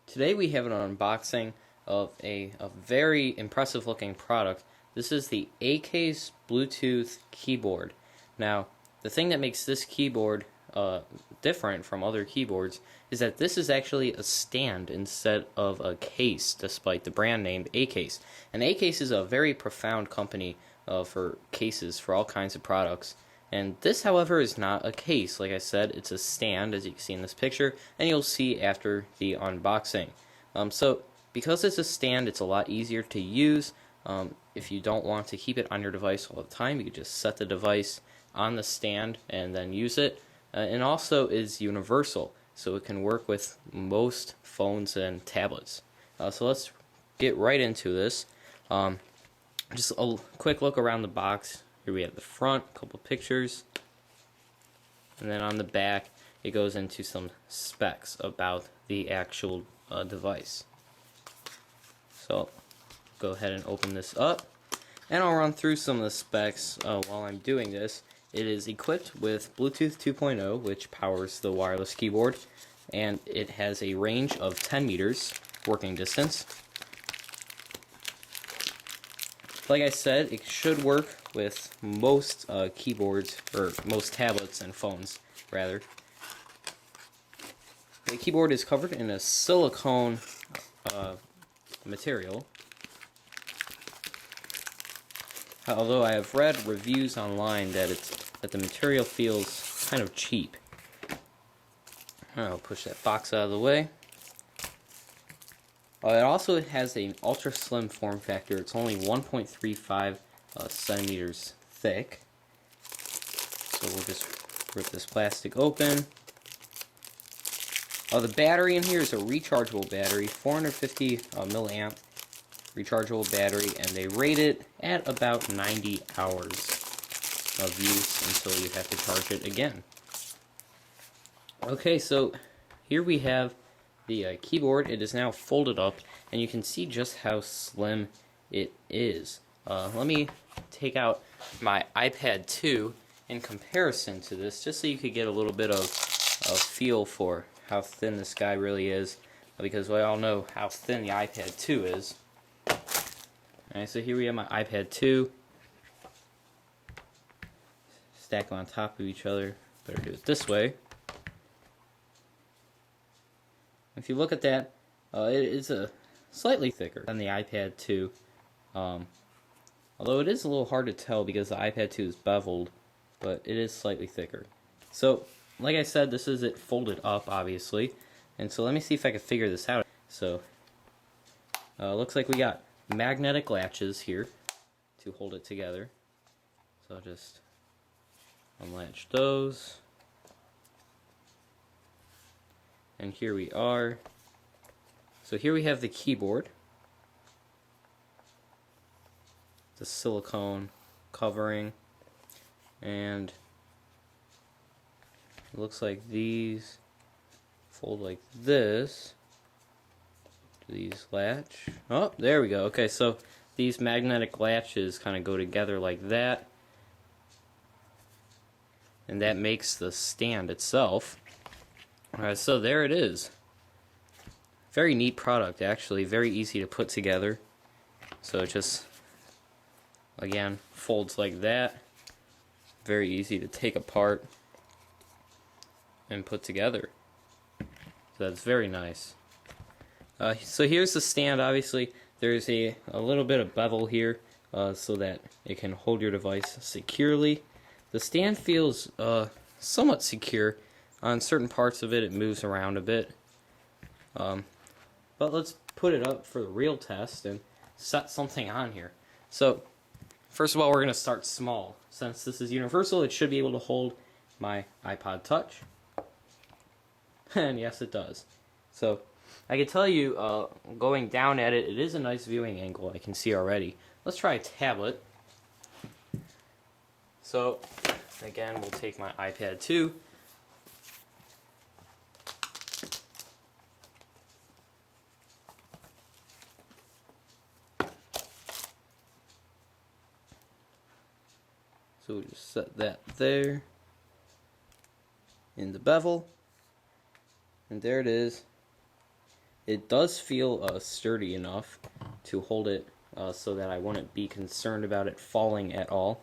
Today we have an unboxing of a very impressive looking product. This is the Acase Bluetooth Keyboard. Now, the thing that makes this keyboard different from other keyboards is that this is actually a stand instead of a case, despite the brand name Acase. And Acase is a very profound company for cases for all kinds of products. And this, however, is not a case. Like I said, it's a stand, as you can see in this picture, and you'll see after the unboxing. So, because it's a stand, it's a lot easier to use. If you don't want to keep it on your device all the time, you can just set the device on the stand and then use it. And also is universal, so it can work with most phones and tablets. So let's get right into this. Just a quick look around the box. Here we have the front, a couple pictures, and then on the back it goes into some specs about the actual device. So go ahead and open this up, and I'll run through some of the specs while I'm doing this. It is equipped with Bluetooth 2.0, which powers the wireless keyboard, and it has a range of 10 meters working distance. Like I said, it should work with most keyboards, or most tablets and phones, rather. The keyboard is covered in a silicone material. Although I have read reviews online that the material feels kind of cheap. I'll push that box out of the way. It also has an ultra slim form factor. It's only 1.35 centimeters thick. So we'll just rip this plastic open. The battery in here is a rechargeable battery, 450 milliamp rechargeable battery, and they rate it at about 90 hours of use until you have to charge it again. Okay, so here we have the keyboard. It is now folded up, and you can see just how slim it is. Let me take out my iPad 2 in comparison to this, just so you could get a little bit of feel for how thin this guy really is, because we all know how thin the iPad 2 is. Alright, so here we have my iPad 2. Stack them on top of each other. Better do it this way. If you look at that, it is slightly thicker than the iPad 2. Although it is a little hard to tell because the iPad 2 is beveled, but it is slightly thicker. So, like I said, this is it folded up, obviously. And so let me see if I can figure this out. So, looks like we got magnetic latches here to hold it together. So I'll just unlatch those. And here we are. So here we have the keyboard. The silicone covering. And it looks like these fold like this. These latch. Oh, there we go. Okay, so these magnetic latches kind of go together like that. And that makes the stand itself. Alright, so there it is. Very neat product, actually. Very easy to put together. So it just, again, folds like that. Very easy to take apart and put together. So that's very nice. So here's the stand. Obviously, there's a little bit of bevel here so that it can hold your device securely. The stand feels somewhat secure. On certain parts of it, it moves around a bit. But let's put it up for the real test and set something on here. So, first of all, we're going to start small. Since this is universal, it should be able to hold my iPod Touch. And yes, it does. So, I can tell you, going down at it, it is a nice viewing angle, I can see already. Let's try a tablet. So, again, we'll take my iPad 2. So we'll just set that there in the bevel, and there it is. it does feel sturdy enough to hold it so that I wouldn't be concerned about it falling at all.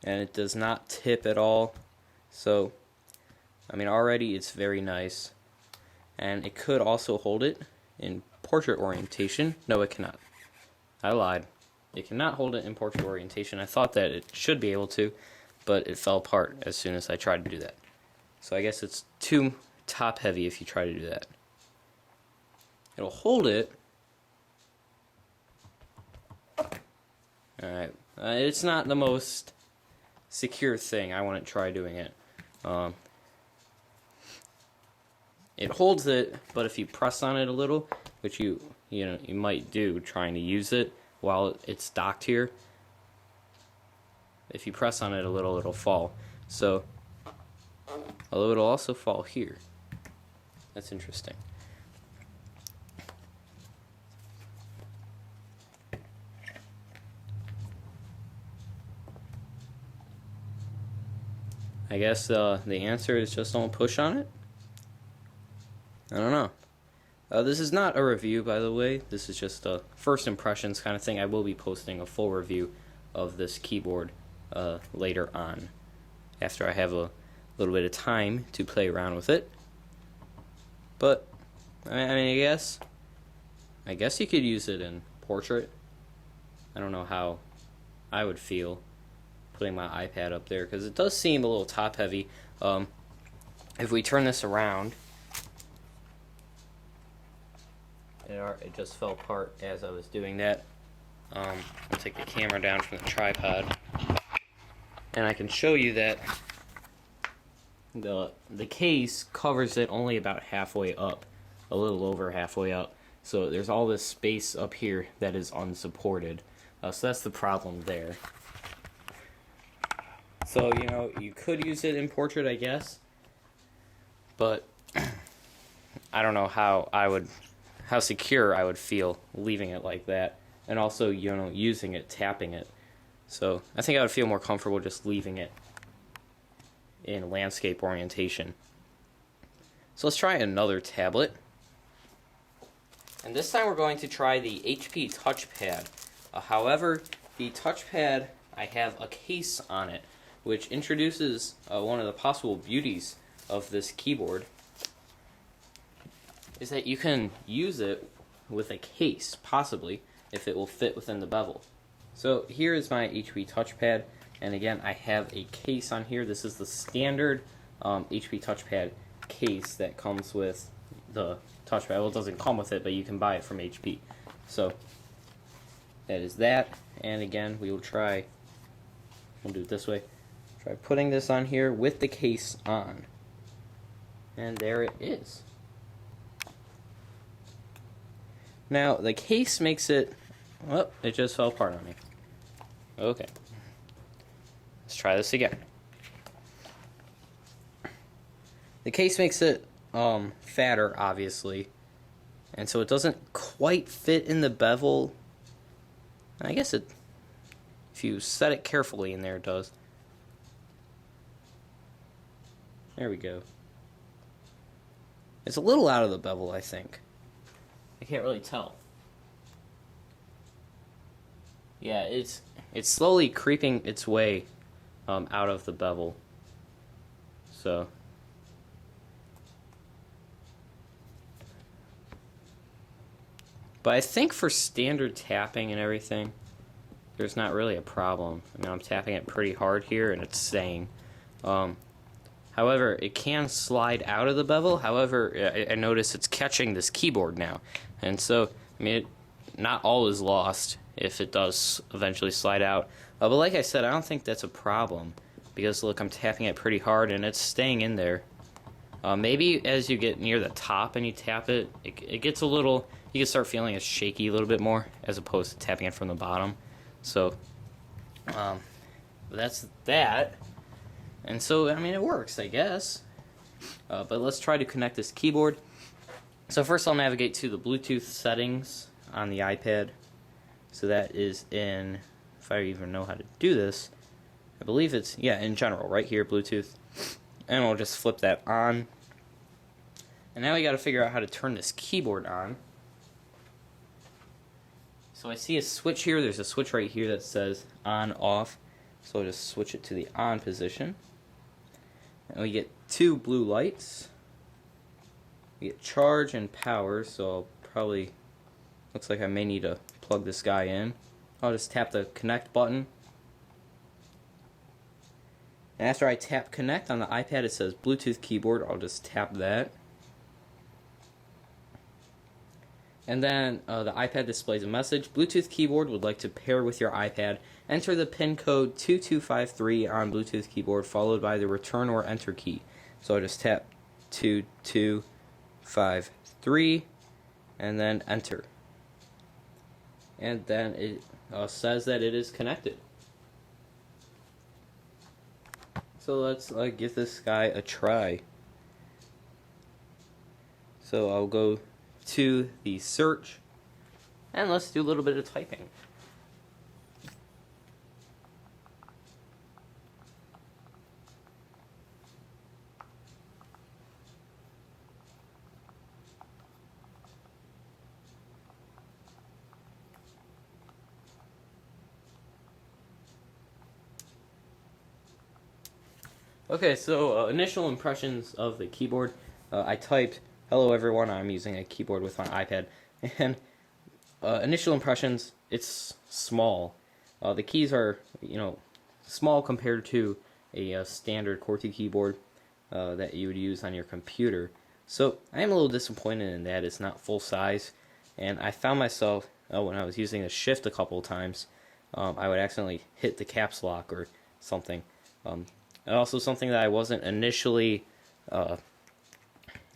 And it does not tip at all, so I mean already it's very nice. And it could also hold it in portrait orientation. No, it cannot. I lied. It cannot hold it in portrait orientation. I thought that it should be able to, but it fell apart as soon as I tried to do that. So I guess it's too top heavy if you try to do that. It'll hold it. Alright, it's not the most secure thing. I wouldn't try doing it. It holds it, but if you press on it a little, which you might do trying to use it while it's docked here, if you press on it a little, it'll fall. So, although it'll also fall here. That's interesting. I guess the answer is just don't push on it? I don't know. This is not a review, by the way. This is just a first impressions kind of thing. I will be posting a full review of this keyboard later on, after I have a little bit of time to play around with it. But I mean, I guess you could use it in portrait. I don't know how I would feel putting my iPad up there, because it does seem a little top heavy. If we turn this around, it just fell apart as I was doing that. I'll take the camera down from the tripod, and I can show you that the case covers it only about halfway up, a little over halfway up. So there's all this space up here that is unsupported. So that's the problem there. So, you could use it in portrait, I guess, but I don't know how secure I would feel leaving it like that, and also, using it, tapping it. So I think I would feel more comfortable just leaving it in landscape orientation. So let's try another tablet. And this time we're going to try the HP touchpad. However, the touchpad, I have a case on it, which introduces one of the possible beauties of this keyboard, is that you can use it with a case, possibly, if it will fit within the bevel. So here is my HP touchpad, and again, I have a case on here. This is the standard HP touchpad case that comes with the touchpad. Well, it doesn't come with it, but you can buy it from HP. So that is that, and again, we'll do it this way. Try putting this on here with the case on. And there it is. Now, the case makes it... Oh, it just fell apart on me. Okay. Let's try this again. The case makes it fatter, obviously. And so it doesn't quite fit in the bevel. I guess if you set it carefully in there, it does. There we go. It's a little out of the bevel, I think. I can't really tell. Yeah, it's slowly creeping its way out of the bevel. So but I think for standard tapping and everything, there's not really a problem. I mean, I'm tapping it pretty hard here and it's staying. However, it can slide out of the bevel. However, I notice it's catching this keyboard now. And so, I mean, not all is lost if it does eventually slide out. But like I said, I don't think that's a problem. Because, look, I'm tapping it pretty hard and it's staying in there. Maybe as you get near the top and you tap it, it gets a little... You can start feeling it's shaky a little bit more, as opposed to tapping it from the bottom. So, that's that. And so, I mean, it works, I guess. But let's try to connect this keyboard. So first I'll navigate to the Bluetooth settings on the iPad. So that is in, if I even know how to do this, I believe it's, yeah, in general, right here, Bluetooth. And we'll just flip that on. And now we got to figure out how to turn this keyboard on. So I see a switch here. There's a switch right here that says on, off. So I'll just switch it to the on position. And we get two blue lights. We get charge and power, so I'll probably, looks like I may need to plug this guy in. I'll just tap the connect button. And after I tap connect on the iPad, it says Bluetooth keyboard. I'll just tap that. And then the iPad displays a message. Bluetooth keyboard would like to pair with your iPad. Enter the pin code 2253 on Bluetooth keyboard, followed by the return or enter key. So I just tap 2253 and then enter. And then it says that it is connected. So let's give this guy a try. So I'll go to the search and let's do a little bit of typing. Okay, so initial impressions of the keyboard. I typed, "Hello everyone, I'm using a keyboard with my iPad." And initial impressions, it's small. The keys are, small compared to a standard QWERTY keyboard that you would use on your computer. So I am a little disappointed in that it's not full size. And I found myself, when I was using the shift a couple of times, I would accidentally hit the caps lock or something. And also something that I wasn't initially,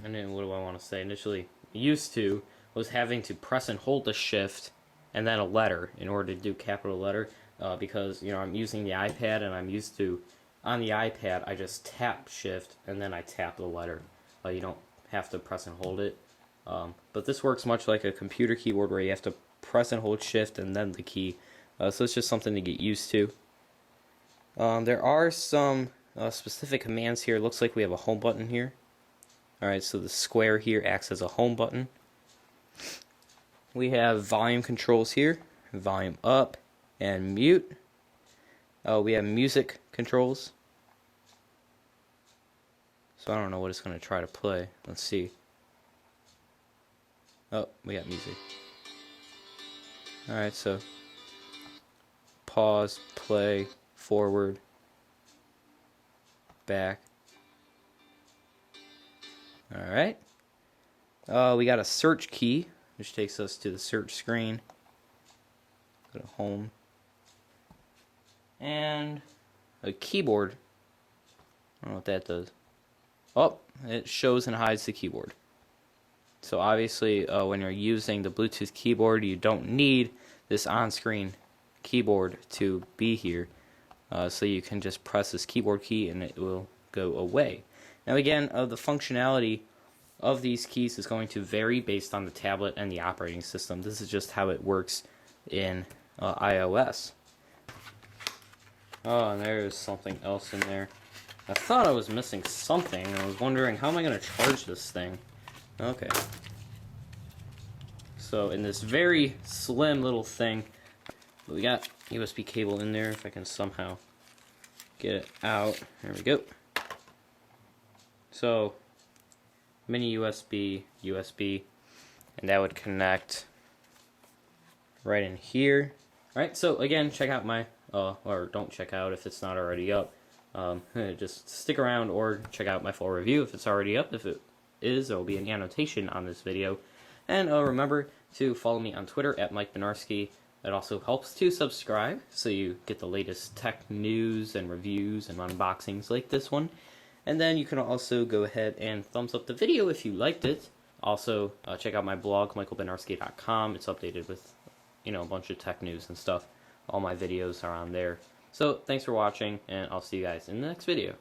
initially used to was having to press and hold the shift and then a letter in order to do capital letter, because I'm using the iPad and I'm used to, on the iPad I just tap shift and then I tap the letter. You don't have to press and hold it. But this works much like a computer keyboard where you have to press and hold shift and then the key. So it's just something to get used to. There are some specific commands here. It looks like we have a home button here. Alright, so the square here acts as a home button. We have volume controls here, volume up and mute. We have music controls. So I don't know what it's going to try to play. Let's see. Oh, we got music. Alright, so pause, play, forward, back. Alright. We got a search key, which takes us to the search screen. Go to home. And a keyboard. I don't know what that does. Oh, it shows and hides the keyboard. So obviously, when you're using the Bluetooth keyboard, you don't need this on-screen keyboard to be here. So you can just press this keyboard key and it will go away. Now again, the functionality of these keys is going to vary based on the tablet and the operating system. This is just how it works in iOS. Oh, and there's something else in there. I thought I was missing something. I was wondering, how am I going to charge this thing? Okay. So in this very slim little thing, we got USB cable in there. If I can somehow get it out. There we go. So mini USB, USB, and that would connect right in here. Alright, so again, check out my, or don't check out if it's not already up. Just stick around or check out my full review if it's already up. If it is, there will be an annotation on this video. And remember to follow me on Twitter at Mike Benarski. It also helps to subscribe so you get the latest tech news and reviews and unboxings like this one. And then you can also go ahead and thumbs up the video if you liked it. Also, check out my blog, michaelbenarski.com. It's updated with, a bunch of tech news and stuff. All my videos are on there. So, thanks for watching, and I'll see you guys in the next video.